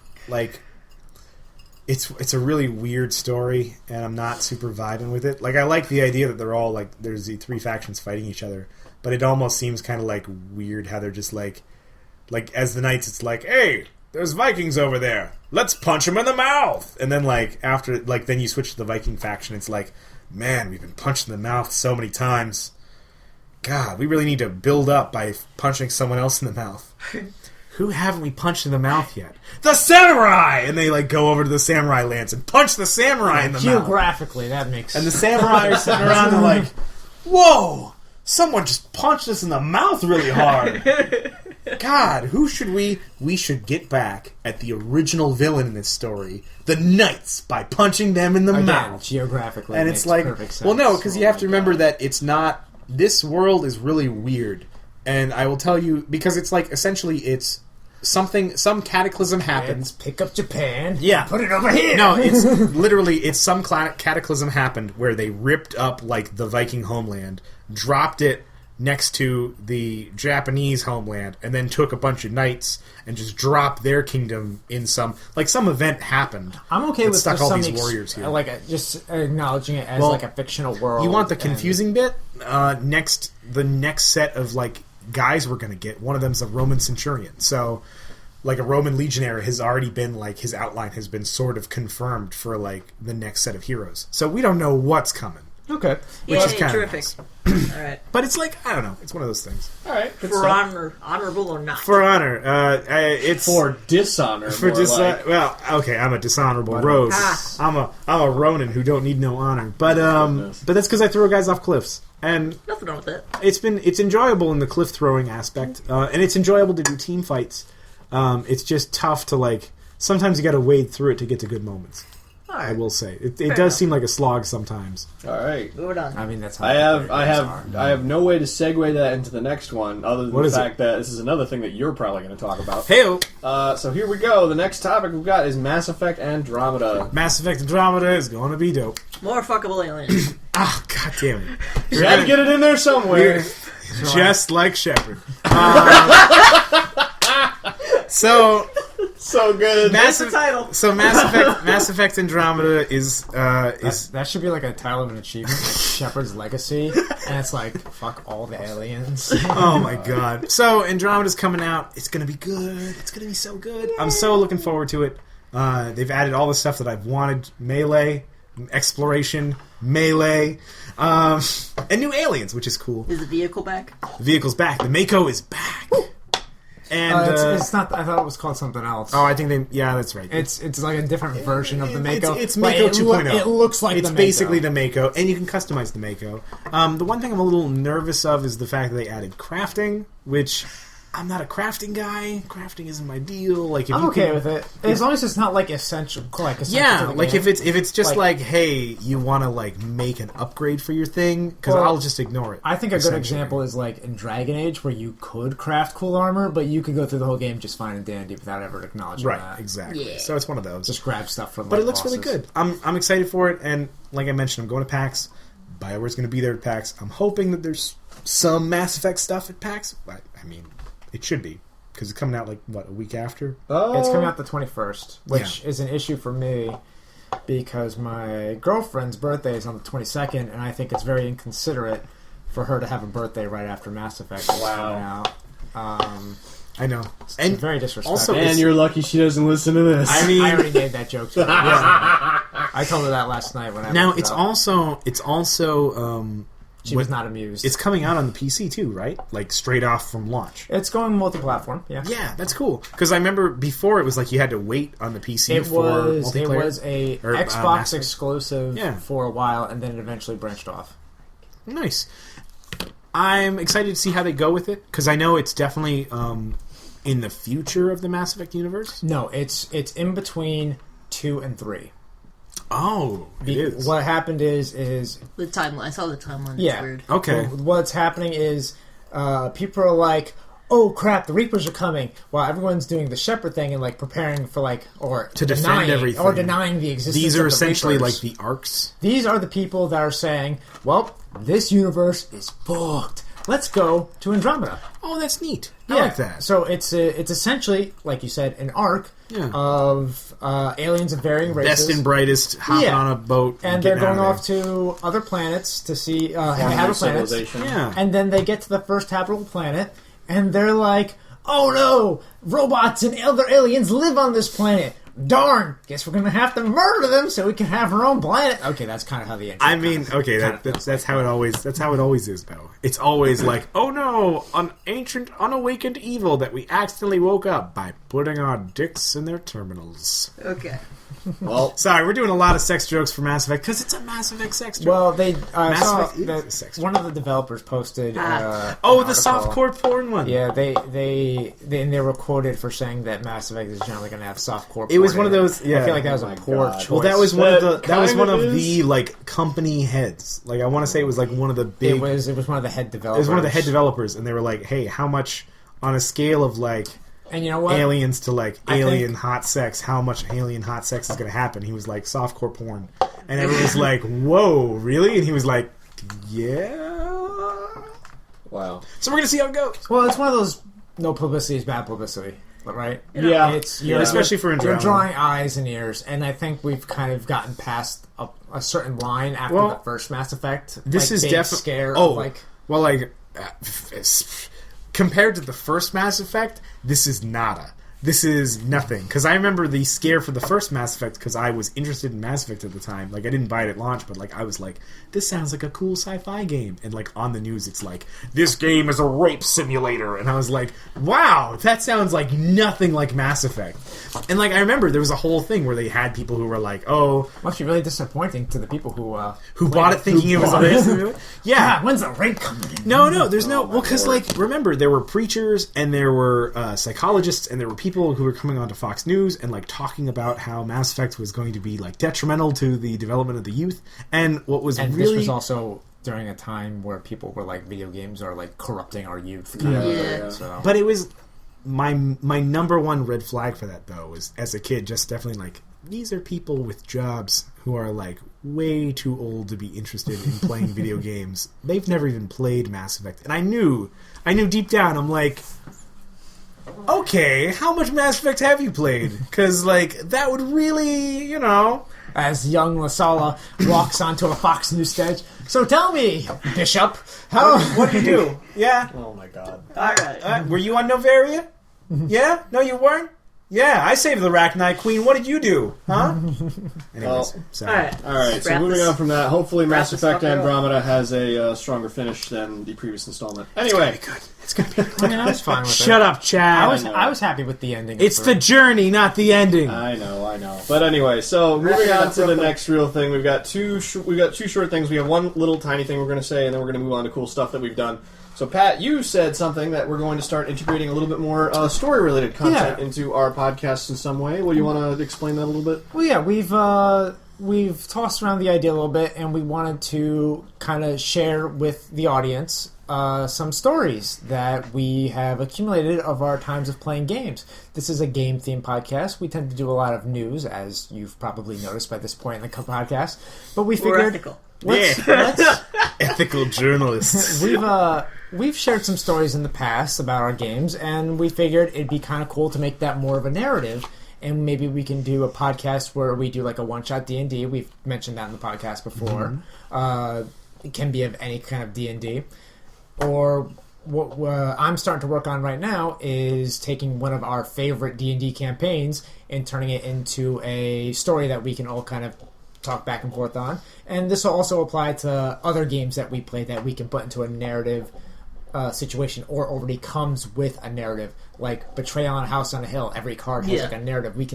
It's a really weird story, and I'm not super vibing with it. I like the idea that they're all there's the 3 factions fighting each other, but it almost seems kind of weird how they're just as the knights, it's hey, there's Vikings over there, let's punch them in the mouth, and then after then you switch to the Viking faction, it's man, we've been punched in the mouth so many times. God, we really need to build up by punching someone else in the mouth. Who haven't we punched in the mouth yet? The samurai! And they go over to the samurai lance and punch the samurai in the mouth. Geographically, that makes sense. And the samurai are sitting around and whoa! Someone just punched us in the mouth really hard. God, who should we... We should get back at the original villain in this story, the knights, by punching them in the mouth. Geographically, and it's perfect sense. Well, no, because you have to remember that it's not... This world is really weird. And I will tell you, because it's essentially it's some cataclysm happens. Pick up Japan. Yeah. Put it over here. No, it's literally, some cataclysm happened where they ripped up, the Viking homeland, dropped it next to the Japanese homeland, and then took a bunch of knights and just dropped their kingdom in some event happened. I'm okay with stuck all these warriors here. Just acknowledging it as a fictional world. You want the confusing bit? The next set of guys we're going to get, one of them's a Roman centurion. So, a Roman legionnaire has already been, his outline has been sort of confirmed for, the next set of heroes. So we don't know what's coming. Okay. Which is kind of terrific. Nice. All right. But it's I don't know. It's one of those things. All right. For honor, honorable or not? For honor. It's... For dishonor. For well, okay, I'm a dishonorable rogue. I'm a Ronin who don't need no honor. But that's because I throw guys off cliffs. And nothing wrong with that. It's enjoyable in the cliff throwing aspect, and it's enjoyable to do team fights. It's just tough to sometimes you got to wade through it to get to good moments. All right. I will say it does seem like a slog sometimes. All right, moving on. I mean, that's how I have no way to segue that into the next one other than the fact that this is another thing that you're probably going to talk about. Hey-o. So here we go. The next topic we've got is Mass Effect Andromeda. Mass Effect Andromeda is going to be dope. More fuckable aliens. Ah, god damn it! You had to get it in there somewhere. Just like Shepard. So good. That's the title. So Mass Effect Andromeda is that should be a title of an achievement, Shepard's Legacy, and it's fuck all the aliens. Oh my god! So Andromeda's coming out. It's gonna be good. It's gonna be so good. Yay. I'm so looking forward to it. They've added all the stuff that I've wanted: melee, exploration, melee, and new aliens, which is cool. Is the vehicle back? The vehicle's back. The Mako is back. And it's not. I thought it was called something else. Oh, I think they. Yeah, that's right. It's a different version of the Mako. It's Mako 2.0. It looks like it's the basically the Mako, and you can customize the Mako. The one thing I'm a little nervous of is the fact that they added crafting, which I'm not a crafting guy. Crafting isn't my deal. Like, if I'm you okay can, with it as long as it's not like essential. yeah, to the like game. if it's just like, hey, you want to like make an upgrade for your thing, because Well, I'll just ignore it. I think a good essentially. example is like in Dragon Age, where you could craft cool armor, but you could go through the whole game just fine and dandy without ever acknowledging Right, that. exactly. Yeah. So it's one of those. Just grab stuff from. But like, it looks really bosses. good. I'm excited for it, and like I mentioned, I'm going to PAX. BioWare's going to be there at PAX. I'm hoping that there's some Mass Effect stuff at PAX. I mean, it should be, because it's coming out like, what, a week after? It's coming out the 21st, which is an issue for me because my girlfriend's birthday is on the 22nd, and I think it's very inconsiderate for her to have a birthday right after Mass Effect is coming out. I know. It's And very disrespectful. also, And you're lucky she doesn't listen to this. I mean, I already made that joke. To her. I told her that last night when I now looked it it's up. also She was not amused. it's coming out on the PC too, right? Like straight off from launch. It's going multi-platform. Yeah. Yeah, that's cool. Because I remember before it was like you had to wait on the PC for multiplayer. It was a Or, Xbox Mass Effect. exclusive for a while, and then it eventually branched off. Nice. I'm excited to see how they go with it, because I know it's definitely in the future of the Mass Effect universe. No, it's in between 2 and 3. Oh, it is. What happened is The timeline. I saw the timeline. It's yeah. weird. Okay. What's happening is people are like, "Oh crap, the Reapers are coming!" While everyone's doing the Shepard thing and like preparing for like To defend everything. or denying the existence. These are of the essentially Reapers. like the arcs. These are the people that are saying, "Well, this universe is fucked. Let's go to Andromeda." Oh, that's neat. I like that. So it's essentially, like you said, an arc Yeah. of aliens of varying races. Best and brightest hopping Yeah. on a boat and they're getting going out off to other planets to see habitable planets. civilization. Yeah. And then they get to the first habitable planet, and they're like, "Oh no, robots and other aliens live on this planet. Darn, guess we're gonna have to murder them so we can have our own planet." Okay, that's kind of how the intro. I mean, okay, that's how it always is, though. It's always like, oh no, an ancient, unawakened evil that we accidentally woke up by putting our dicks in their terminals. Okay. Well, Sorry, we're doing a lot of sex jokes for Mass Effect, because it's a Mass Effect sex joke. Well, they Mass saw Effect is that a sex one of the developers posted. oh, an the article. softcore porn one. Yeah, they were quoted for saying that Mass Effect is generally going to have softcore. It was porn one in of it. those. Yeah. I feel like that was Oh a my poor God. choice. Well, that was one of That the like company heads. Like I want to say it was like one of the big. It was one of the head It developers. was one of the head developers, and they were like, "Hey, how much on a scale of like And you know what? aliens to like I alien think- hot sex? How much alien hot sex is going to happen?" He was like, "Softcore porn," and everyone was like, "Whoa, really?" And he was like, "Yeah." wow. So we're gonna see how it goes. Well, it's one of those no publicity is bad publicity, right? Yeah. It's Especially for you're Andromeda. drawing eyes and ears, and I think we've kind of gotten past a certain line after Well, the first Mass Effect. This like, is big definitely scare. Oh, of, like well, like compared to the first Mass Effect, this is nada. This is nothing. Because I remember the scare for the first Mass Effect, because I was interested in Mass Effect at the time. Like, I didn't buy it at launch, but like I was like, this sounds like a cool sci-fi game. And like on the news, it's like, this game is a rape simulator. And I was like, wow, that sounds like nothing like Mass Effect. And like I remember there was a whole thing where they had people who were like, oh, must be really disappointing to the people who bought it thinking it was a rape simulator. Yeah. God, when's the rape coming in? No, there's no. Well, because like remember, there were preachers and there were psychologists and there were people who were coming onto Fox News and like talking about how Mass Effect was going to be like detrimental to the development of the youth. And what was And really this was also during a time where people were like, video games are like corrupting our youth. Kind of Yeah. thing, so. but it was my number one red flag for that though was as a kid just definitely like these are people with jobs who are like way too old to be interested in playing video games. They've never even played Mass Effect, and I knew deep down I'm like, okay, how much Mass Effect have you played? Because like that would really, you know. As young Lasala walks onto a Fox News stage. So tell me, Bishop, how... What do you do? Yeah. Oh my god. All right. Were you on Novaria? Yeah? No, you weren't? Yeah, I saved the Rachni Queen. What did you do? Huh? Anyways, Well, sorry. All right. Alright, so Wrap moving this- on from that, hopefully Mass this Effect fucker up. Andromeda has a stronger finish than the previous installment. Anyway, It's It's gonna be. I mean, I was fine with it. Shut up, Chad. I was happy with the ending. It's the journey, not the ending. I know. But anyway, so moving on to the next real thing, we've got two short things. We have one little tiny thing we're going to say, and then we're going to move on to cool stuff that we've done. So, Pat, you said something that we're going to start integrating a little bit more story-related content into our podcast in some way. Well, you want to explain that a little bit? Well, yeah, we've tossed around the idea a little bit, and we wanted to kind of share with the audience some stories that we have accumulated of our times of playing games. This is a game-themed podcast. We tend to do a lot of news, as you've probably noticed by this point in the podcast. But we figured... We're ethical. Let's ethical journalists. We've shared some stories in the past about our games, and we figured it'd be kind of cool to make that more of a narrative. And maybe we can do a podcast where we do like a one-shot D&D. We've mentioned that in the podcast before. It can be of any kind of D&D. Or what I'm starting to work on right now is taking one of our favorite D&D campaigns and turning it into a story that we can all kind of talk back and forth on. And this will also apply to other games that we play that we can put into a narrative situation or already comes with a narrative. Like Betrayal on a House on a Hill. Every card has like a narrative. We've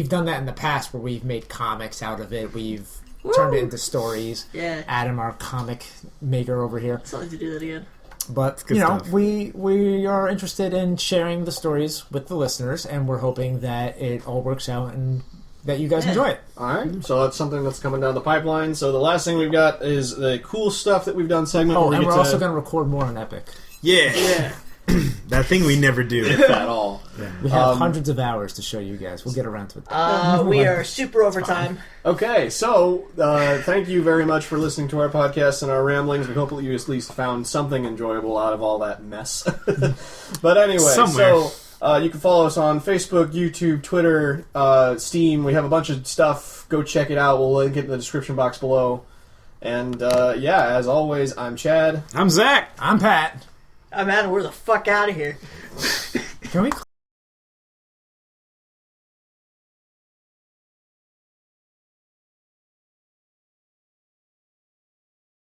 done that in the past where we've made comics out of it. We've turned it into stories. Yeah. Adam, our comic maker over here. I'd like to do that again. But, stuff. we are interested in sharing the stories with the listeners, and we're hoping that it all works out and that you guys enjoy it. All right, so that's something that's coming down the pipeline. So the last thing we've got is the cool stuff that we've done segment. Oh, and we're also going to record more on Epic. Yeah. That thing we never do. If at all. Yeah. We have hundreds of hours to show you guys. We'll get around to it. We are super overtime. Okay, so thank you very much for listening to our podcast and our ramblings. We hope that you at least found something enjoyable out of all that mess. But anyway, Somewhere. so you can follow us on Facebook, YouTube, Twitter, Steam. We have a bunch of stuff. Go check it out. We'll link it in the description box below. And as always, I'm Chad. I'm Zach. I'm Pat. I'm Adam. We're the fuck out of here. Can we